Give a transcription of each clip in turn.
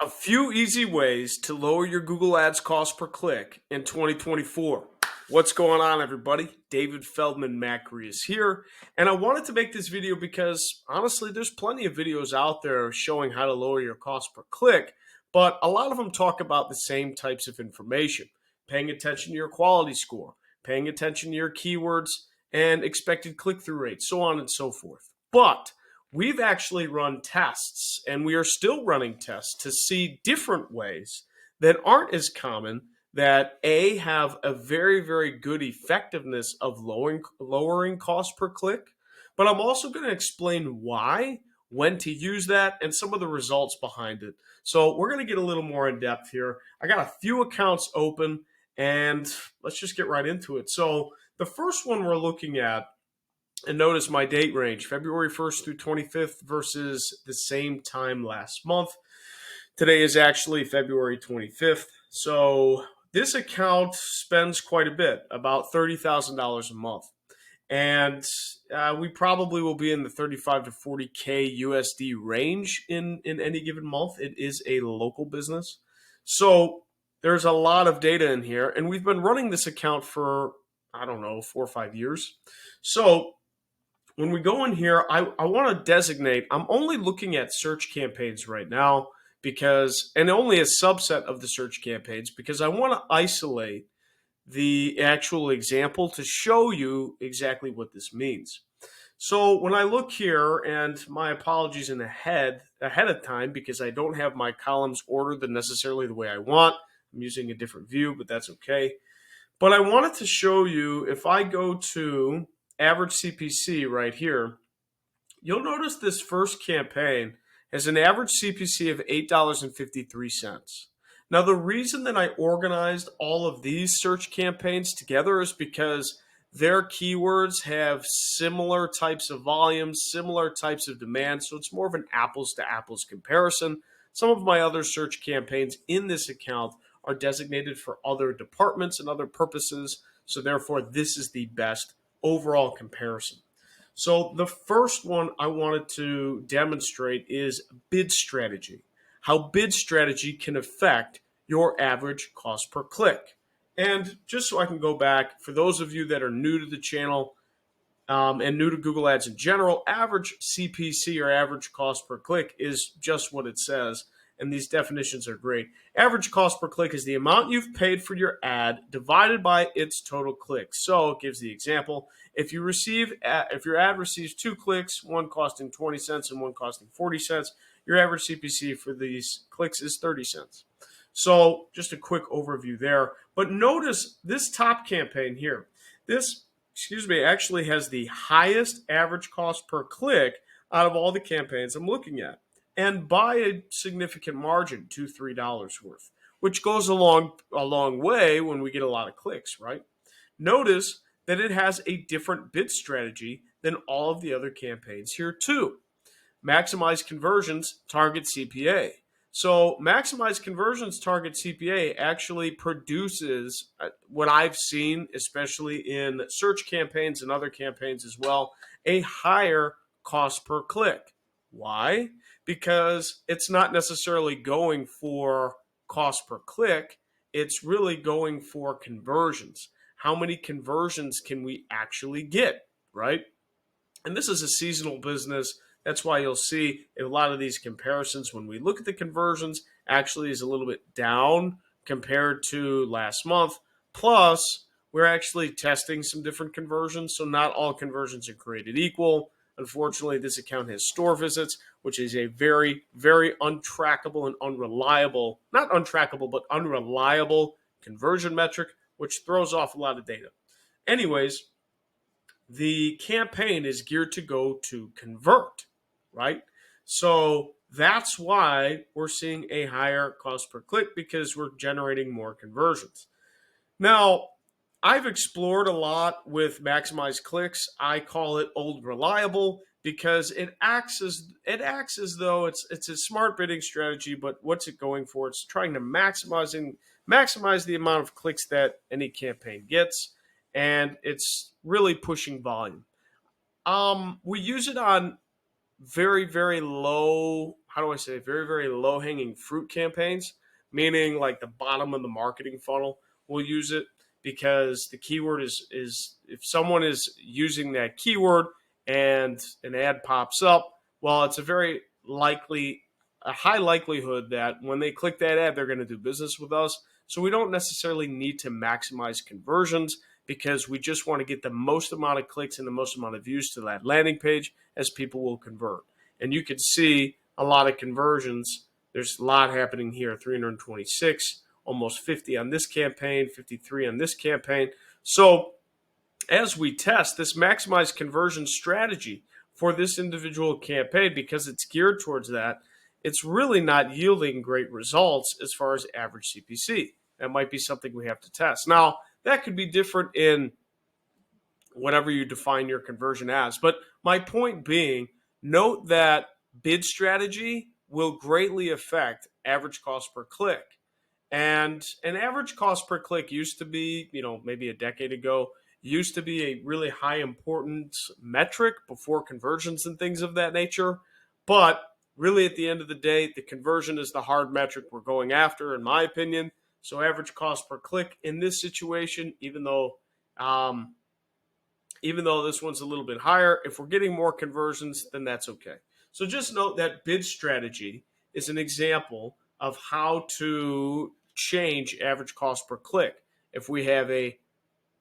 A few easy ways to lower your Google Ads cost per click in 2024. What's going on, everybody? David Feldman-Makrias here, and I wanted to make this video because honestly, there's plenty of videos out there showing how to lower your cost per click, but a lot of them talk about the same types of information: paying attention to your quality score, paying attention to your keywords and expected click-through rates, so on and so forth. But we've actually run tests, and we are still running tests to see different ways that aren't as common that have a very, very good effectiveness of lowering cost per click. But I'm also going to explain why, when to use that, and some of the results behind it. So we're going to get a little more in depth here. I got a few accounts open, and let's just get right into it. So the first one we're looking at, and notice my date range, February 1st through 25th versus the same time last month. Today is actually February 25th. So this account spends quite a bit, about $30,000 a month. And we probably will be in the 35 to 40K USD range in any given month. It is a local business. So there's a lot of data in here. And we've been running this account for, I don't know, 4 or 5 years. So when we go in here, I want to designate, I'm only looking at search campaigns right now because, and only a subset of the search campaigns, because I want to isolate the actual example to show you exactly what this means. So when I look here, and my apologies in ahead of time because I don't have my columns ordered necessarily the way I want. I'm using a different view, but that's okay. But I wanted to show you, if I go to average CPC right here, you'll notice this first campaign has an average CPC of $8.53. Now, the reason that I organized all of these search campaigns together is because their keywords have similar types of volumes, similar types of demand, so it's more of an apples to apples comparison. Some of my other search campaigns in this account are designated for other departments and other purposes, so therefore this is the best overall comparison. So the first one I wanted to demonstrate is bid strategy, how bid strategy can affect your average cost per click. And just so I can go back, for those of you that are new to the channel and new to Google Ads in general, average CPC or average cost per click is just what it says. And these definitions are great. Average cost per click is the amount you've paid for your ad divided by its total clicks. So it gives the example. If your ad receives 2 clicks, one costing 20 cents and one costing 40 cents, your average CPC for these clicks is 30 cents. So just a quick overview there. But notice this top campaign here. This, actually has the highest average cost per click out of all the campaigns I'm looking at, and by a significant margin, $2-3 worth, which goes a long way when we get a lot of clicks, right? Notice that it has a different bid strategy than all of the other campaigns here too. Maximize conversions, target CPA. So maximize conversions, target CPA actually produces what I've seen, especially in search campaigns and other campaigns as well, a higher cost per click. Why? Because it's not necessarily going for cost per click. It's really going for conversions. How many conversions can we actually get, right? And this is a seasonal business. That's why you'll see a lot of these comparisons when we look at the conversions actually is a little bit down compared to last month. Plus, we're actually testing some different conversions, so not all conversions are created equal. Unfortunately, this account has store visits, which is a very, very untrackable and unreliable, not untrackable, but unreliable conversion metric, which throws off a lot of data. Anyways, the campaign is geared to go to convert, right? So that's why we're seeing a higher cost per click, because we're generating more conversions. Now, I've explored a lot with maximize clicks. I call it old reliable because it acts as though it's a smart bidding strategy, but what's it going for? It's trying to maximize the amount of clicks that any campaign gets, and it's really pushing volume. We use it on very, very low how do I say, very, very low hanging fruit campaigns, meaning like the bottom of the marketing funnel will use it because the keyword is if someone is using that keyword and an ad pops up, well, it's a high likelihood that when they click that ad, they're going to do business with us. So we don't necessarily need to maximize conversions because we just want to get the most amount of clicks and the most amount of views to that landing page as people will convert. And you can see a lot of conversions. There's a lot happening here, 326, almost 50 on this campaign, 53 on this campaign. So as we test this maximized conversion strategy for this individual campaign, because it's geared towards that, it's really not yielding great results as far as average CPC. That might be something we have to test. Now, that could be different in whatever you define your conversion as. But my point being, note that bid strategy will greatly affect average cost per click. And an average cost per click used to be, maybe a decade ago, used to be a really high importance metric before conversions and things of that nature. But really, at the end of the day, the conversion is the hard metric we're going after, in my opinion. So average cost per click in this situation, even though this one's a little bit higher, if we're getting more conversions, then that's okay. So just note that bid strategy is an example of how to change average cost per click. If we have a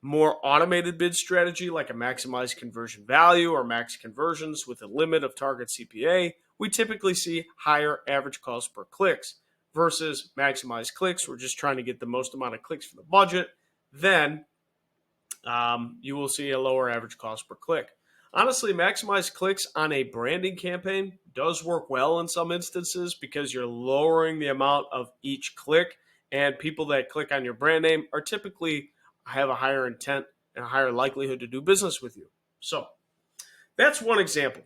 more automated bid strategy, like a maximized conversion value or max conversions with a limit of target CPA, we typically see higher average cost per clicks versus maximized clicks. We're just trying to get the most amount of clicks for the budget. Then you will see a lower average cost per click. Honestly, maximized clicks on a branding campaign does work well in some instances because you're lowering the amount of each click, and people that click on your brand name are typically have a higher intent and a higher likelihood to do business with you. So that's one example.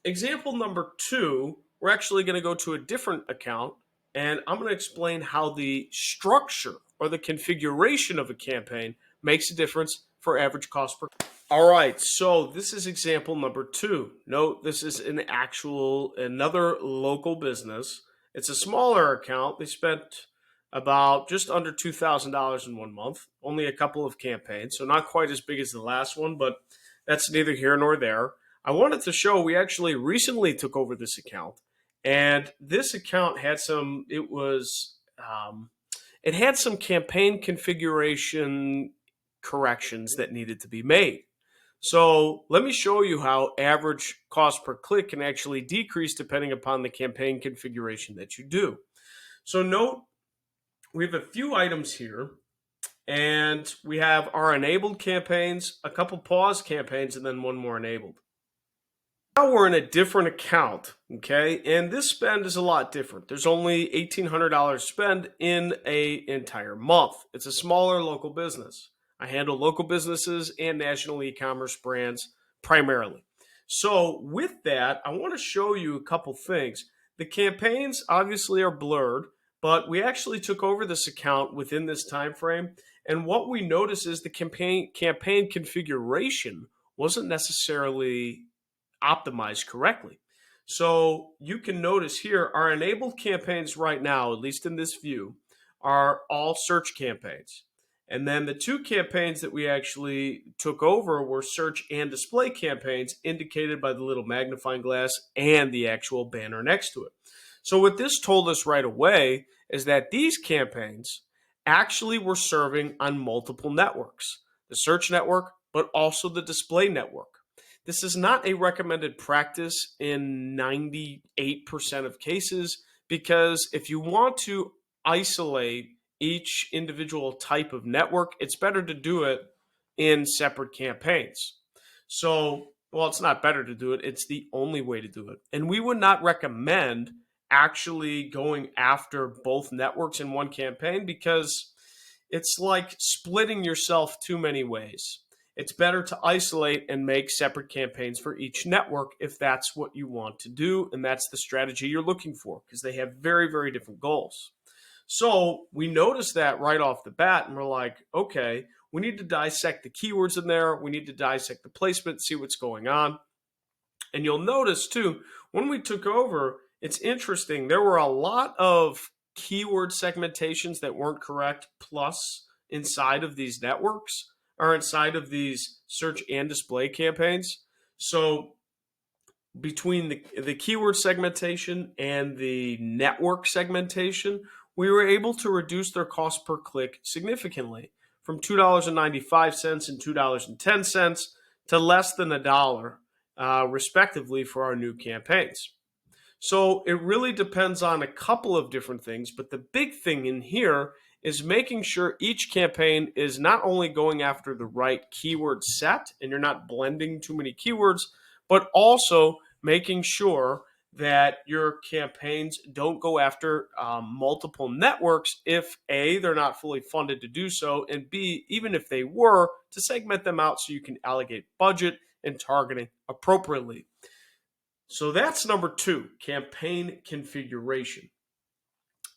Example number 2, we're actually going to go to a different account, and I'm going to explain how the structure or the configuration of a campaign makes a difference for average cost per. All right, so this is example number 2. Note this is another local business. It's a smaller account. They spent about just under $2,000 in 1 month, only a couple of campaigns, so not quite as big as the last one, but that's neither here nor there. I wanted to show we actually recently took over this account, and this account had it had some campaign configuration corrections that needed to be made. So let me show you how average cost per click can actually decrease depending upon the campaign configuration that you do. So note, we have a few items here, and we have our enabled campaigns, a couple paused campaigns, and then one more enabled. Now we're in a different account, okay? And this spend is a lot different. There's only $1,800 spend in an entire month. It's a smaller local business. I handle local businesses and national e-commerce brands primarily. So with that, I want to show you a couple things. The campaigns obviously are blurred, but we actually took over this account within this time frame. And what we notice is the campaign configuration wasn't necessarily optimized correctly. So you can notice here, our enabled campaigns right now, at least in this view, are all search campaigns. And then the 2 campaigns that we actually took over were search and display campaigns, indicated by the little magnifying glass and the actual banner next to it. So what this told us right away is that these campaigns actually were serving on multiple networks, the search network, but also the display network. This is not a recommended practice in 98% of cases, because if you want to isolate each individual type of network, it's better to do it in separate campaigns. So, well, it's not better to do it, it's the only way to do it. And we would not recommend actually going after both networks in one campaign, because it's like splitting yourself too many ways. It's better to isolate and make separate campaigns for each network if that's what you want to do, and that's the strategy you're looking for, because they have very, very different goals. So we noticed that right off the bat, and we're like, okay, we need to dissect the keywords in there. We need to dissect the placement, see what's going on. And you'll notice too, when we took over, it's interesting. There were a lot of keyword segmentations that weren't correct, plus inside of these networks or inside of these search and display campaigns. So between the keyword segmentation and the network segmentation, we were able to reduce their cost per click significantly from $2.95 and $2.10 to less than $1, respectively, for our new campaigns. So it really depends on a couple of different things, but the big thing in here is making sure each campaign is not only going after the right keyword set and you're not blending too many keywords, but also making sure that your campaigns don't go after multiple networks if A, they're not fully funded to do so, and B, even if they were, to segment them out so you can allocate budget and targeting appropriately. So that's number 2, campaign configuration.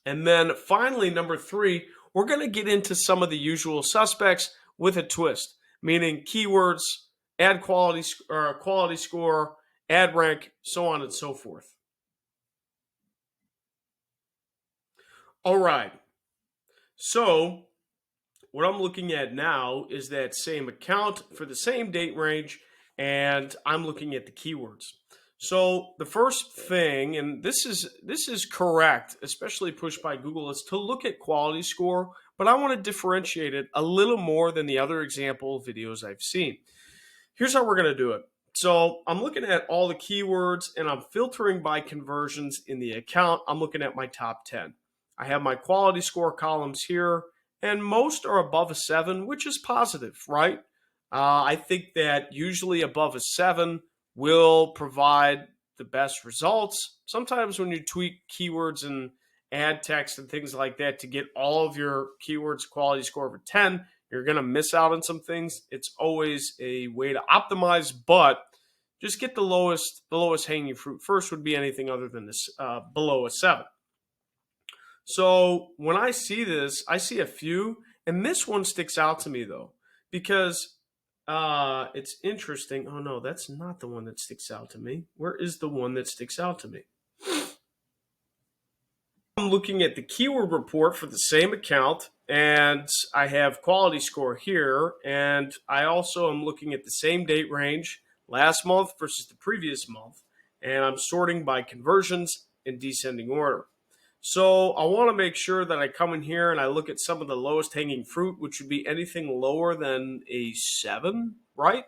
And then finally, number 3, we're going to get into some of the usual suspects with a twist, meaning keywords, ad quality, quality score, ad rank, so on and so forth. All right. So what I'm looking at now is that same account for the same date range, and I'm looking at the keywords. So the first thing, and this is correct, especially pushed by Google, is to look at quality score, but I want to differentiate it a little more than the other example videos I've seen. Here's how we're going to do it. So I'm looking at all the keywords and I'm filtering by conversions in the account. I'm looking at my top 10. I have my quality score columns here, and most are above a 7, which is positive, right? I think that usually above a 7 will provide the best results. Sometimes when you tweak keywords and ad text and things like that to get all of your keywords quality score over 10, you're going to miss out on some things. It's always a way to optimize, but just get the lowest hanging fruit first. Would be anything other than this below a 7. So when I see this, I see a few, and this one sticks out to me though, because it's interesting. Oh no, that's not the one that sticks out to me. Where is the one that sticks out to me? I'm looking at the keyword report for the same account, and I have quality score here, and I also am looking at the same date range, last month versus the previous month, and I'm sorting by conversions in descending order. So I want to make sure that I come in here and I look at some of the lowest hanging fruit, which would be anything lower than a 7, right?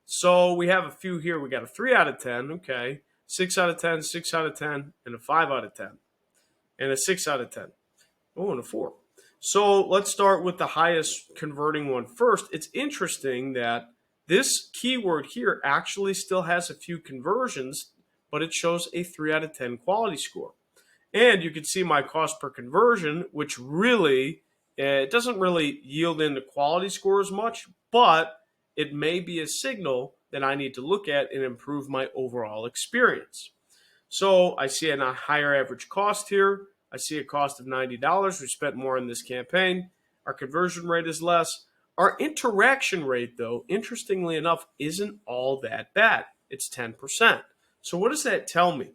So we have a few here. We got a 3 out of 10, okay, 6 out of 10, 6 out of 10, and a 5 out of 10, and a 6 out of 10. Oh, and a 4. So let's start with the highest converting one first. It's interesting that this keyword here actually still has a few conversions, but it shows a 3 out of 10 quality score. And you can see my cost per conversion, which really, it doesn't really yield into quality score as much, but it may be a signal that I need to look at and improve my overall experience. So I see a higher average cost here. I see a cost of $90. We spent more in this campaign. Our conversion rate is less. Our interaction rate, though, interestingly enough, isn't all that bad. It's 10%. So what does that tell me?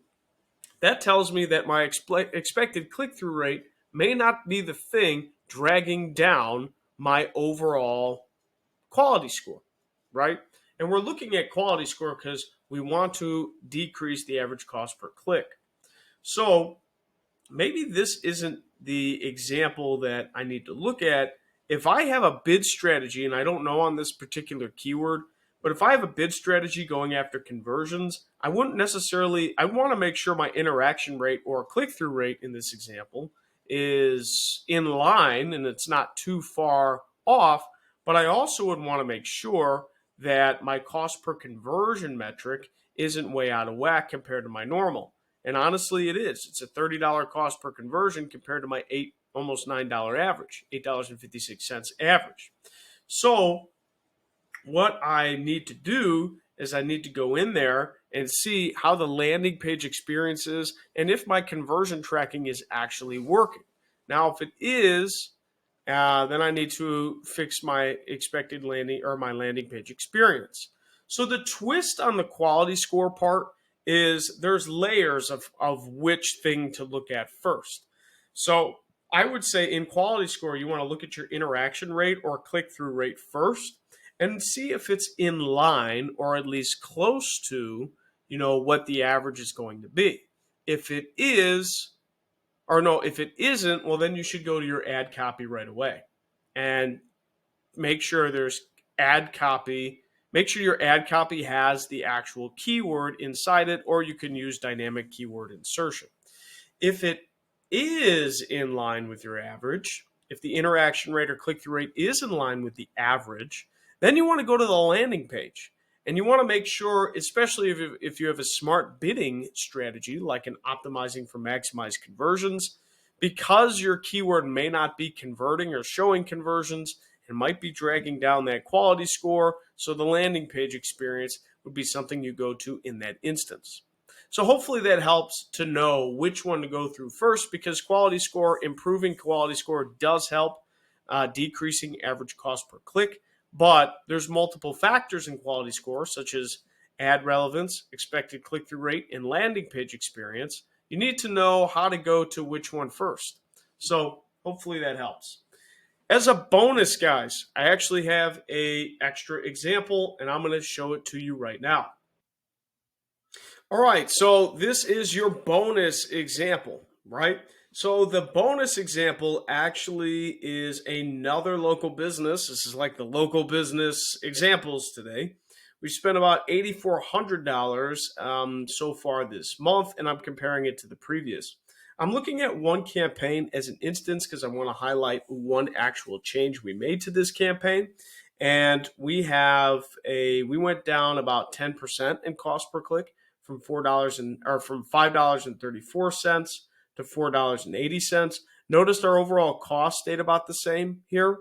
That tells me that my expected click-through rate may not be the thing dragging down my overall quality score, right? And we're looking at quality score because we want to decrease the average cost per click. So maybe this isn't the example that I need to look at. If I have a bid strategy, and I don't know on this particular keyword, but if I have a bid strategy going after conversions, I want to make sure my interaction rate or click-through rate in this example is in line and it's not too far off. But I also would want to make sure that my cost per conversion metric isn't way out of whack compared to my normal. And honestly, it is. It's a $30 cost per conversion compared to my almost $9 average, $8.56 average. So what I need to do is I need to go in there and see how the landing page experience is and if my conversion tracking is actually working. Now, if it is, then I need to fix my expected landing or my landing page experience. So the twist on the quality score part is there's layers of which thing to look at first. So I would say in quality score, you want to look at your interaction rate or click-through rate first and see if it's in line or at least close to, what the average is going to be. If it is, or no, if it isn't, well, then you should go to your ad copy right away and make sure there's ad copy. Make sure your ad copy has the actual keyword inside it, or you can use dynamic keyword insertion. If it is in line with your average, if the interaction rate or click-through rate is in line with the average, then you want to go to the landing page. And you want to make sure, especially if you have a smart bidding strategy, like an optimizing for maximized conversions, because your keyword may not be converting or showing conversions, it might be dragging down that quality score. So the landing page experience would be something you go to in that instance. So hopefully that helps to know which one to go through first, because improving quality score does help decreasing average cost per click. But there's multiple factors in quality score, such as ad relevance, expected click-through rate, and landing page experience. You need to know how to go to which one first. So hopefully that helps. As a bonus, guys, I actually have an extra example, and I'm going to show it to you right now. All right, so this is your bonus example, right? So the bonus example actually is another local business. This is like the local business examples today. We spent about $8,400 so far this month, and I'm comparing it to the previous. I'm looking at one campaign as an instance because I want to highlight one actual change we made to this campaign. And we went down about 10% in cost per click from $5.34 to $4.80. Notice our overall cost stayed about the same here.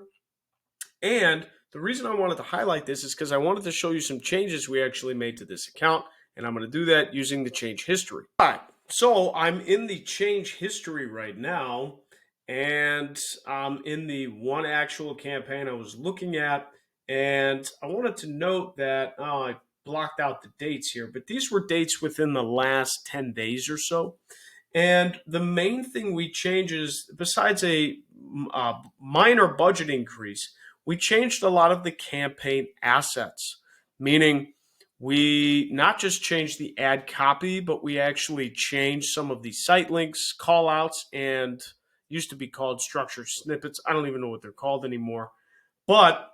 And the reason I wanted to highlight this is because I wanted to show you some changes we actually made to this account, and I'm going to do that using the change history. All right, so I'm in the change history right now, and I'm in the one actual campaign I was looking at, and I wanted to note that I blocked out the dates here, but these were dates within the last 10 days or so. And the main thing we changed is, besides a minor budget increase, we changed a lot of the campaign assets, meaning we not just changed the ad copy, but we actually changed some of the site links, call outs, and used to be called structured snippets. I don't even know what they're called anymore. But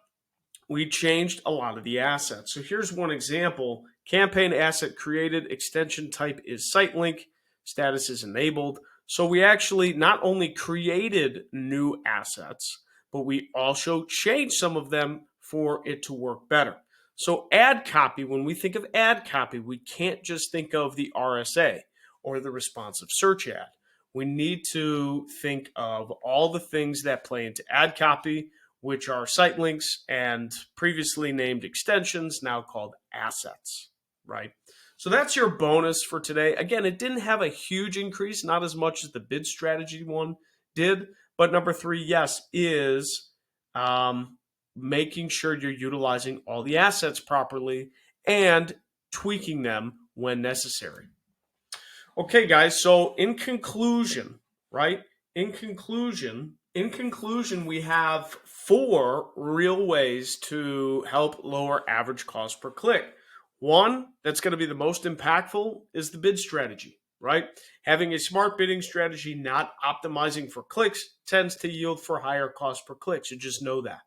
we changed a lot of the assets. So here's one example. Campaign asset created, extension type is site link, status is enabled. So we actually not only created new assets, but we also changed some of them for it to work better. So ad copy, when we think of ad copy, we can't just think of the RSA or the responsive search ad. We need to think of all the things that play into ad copy, which are site links and previously named extensions, now called assets, right? So that's your bonus for today. Again, it didn't have a huge increase, not as much as the bid strategy one did. But number 3, yes, is making sure you're utilizing all the assets properly and tweaking them when necessary. Okay, guys, so in conclusion, right? In conclusion, we have 4 real ways to help lower average cost per click. One that's going to be the most impactful is the bid strategy, right? Having a smart bidding strategy, not optimizing for clicks, tends to yield for higher cost per click. So just know that.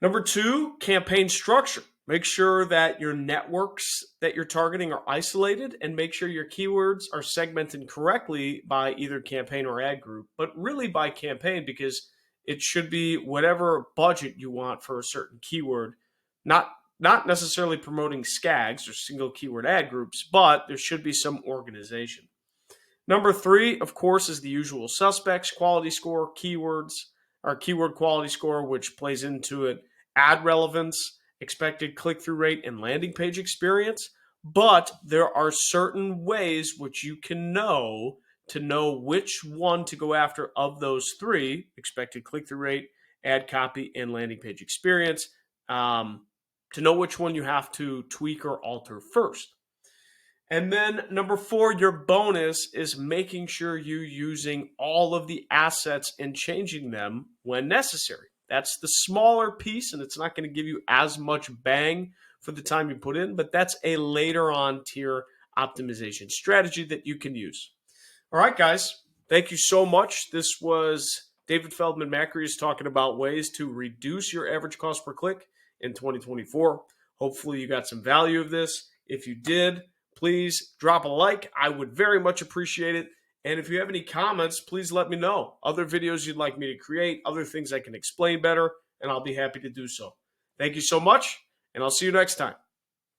Number 2, campaign structure. Make sure that your networks that you're targeting are isolated, and make sure your keywords are segmented correctly by either campaign or ad group, but really by campaign, because it should be whatever budget you want for a certain keyword, not necessarily promoting SKAGs or single keyword ad groups, but there should be some organization. Number 3, of course, is the usual suspects: quality score, keywords, or keyword quality score, which plays into it, ad relevance, expected click-through rate, and landing page experience. But there are certain ways which you can know to know which one to go after of those 3: expected click-through rate, ad copy, and landing page experience, to know which one you have to tweak or alter first. And then number 4, your bonus is making sure you're using all of the assets and changing them when necessary. That's the smaller piece, and it's not going to give you as much bang for the time you put in, but that's a later on tier optimization strategy that you can use. All right, guys, thank you so much. This was David Feldman-Makrias talking about ways to reduce your average cost per click in 2024. Hopefully you got some value of this. If you did, please drop a like. I would very much appreciate it. And if you have any comments, please let me know. Other videos you'd like me to create, other things I can explain better, and I'll be happy to do so. Thank you so much, and I'll see you next time.